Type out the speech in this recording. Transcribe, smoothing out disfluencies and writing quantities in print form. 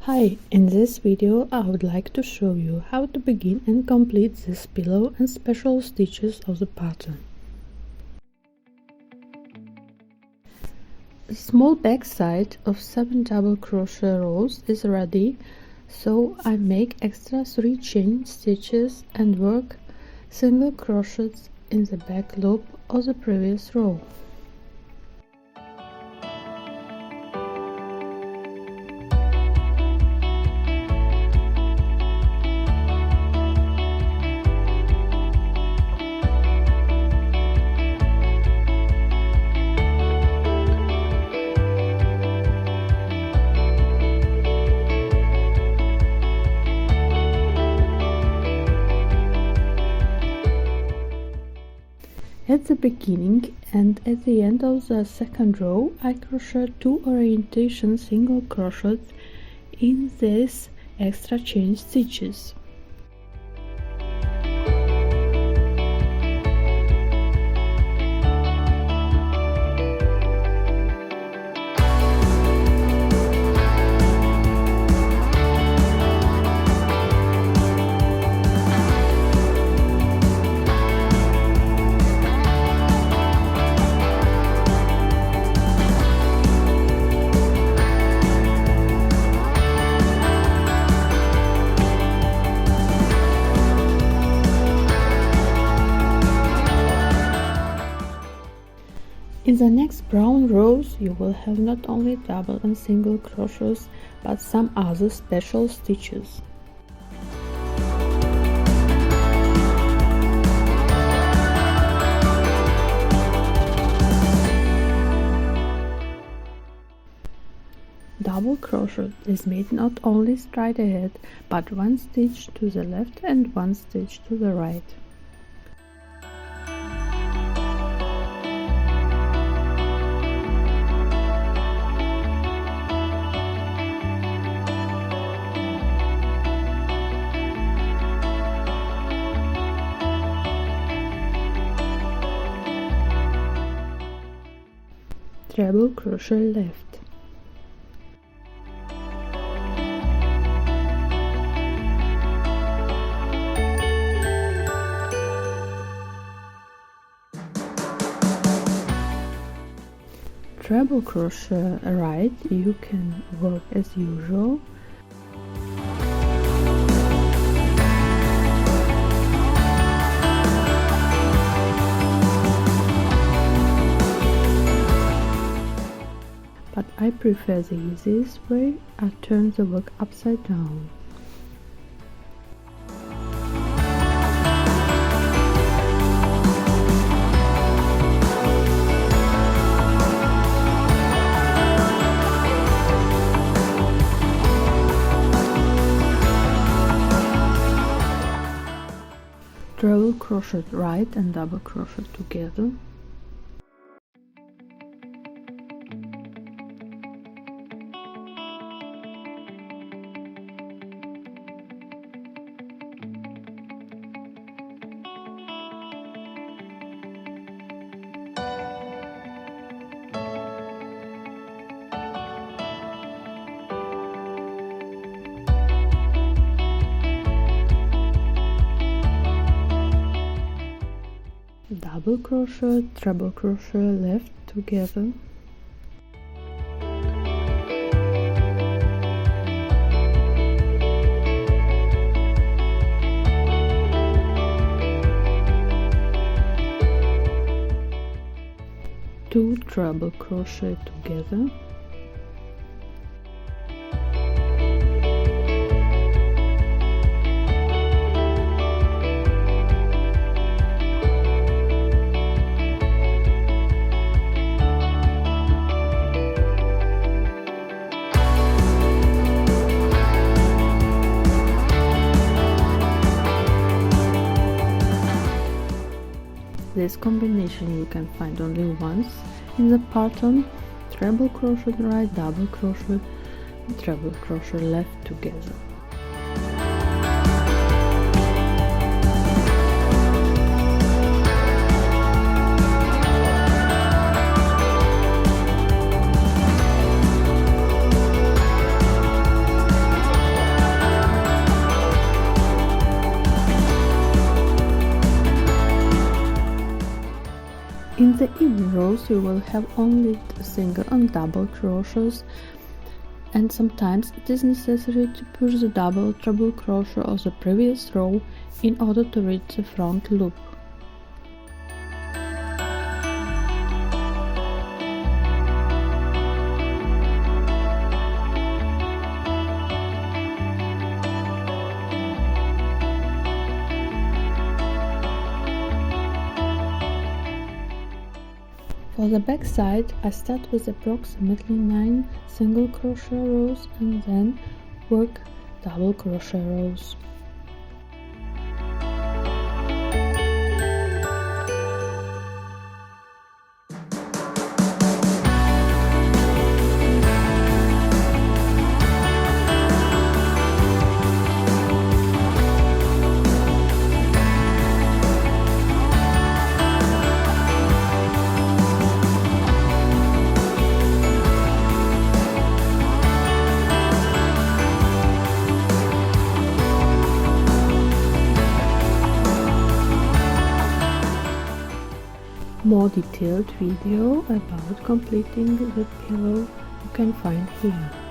Hi, in this video I would like to show you how to begin and complete this pillow and special stitches of the pattern. The small back side of 7 double crochet rows is ready, so I make extra 3 chain stitches and work single crochets in the back loop of the previous row. At the beginning and at the end of the second row, I crochet 2 orientation single crochets in these extra chain stitches. In the next brown rows you will have not only double and single crochets but some other special stitches. Double crochet is made not only straight ahead but 1 stitch to the left and 1 stitch to the right. Treble crochet left. Treble crochet right, you can work as usual. But I prefer the easiest way. I turn the work upside down. Treble crochet right and double crochet together. Double crochet, treble crochet left together. Two treble crochet together. This combination you can find only once in the pattern: treble crochet right, double crochet, and treble crochet left together. rows you will have only single and double crochets, and sometimes it is necessary to push the double treble crochet of the previous row in order to reach the front loop. For the back side, I start with approximately 9 single crochet rows and then work double crochet rows. More detailed video about completing the pillow you can find here.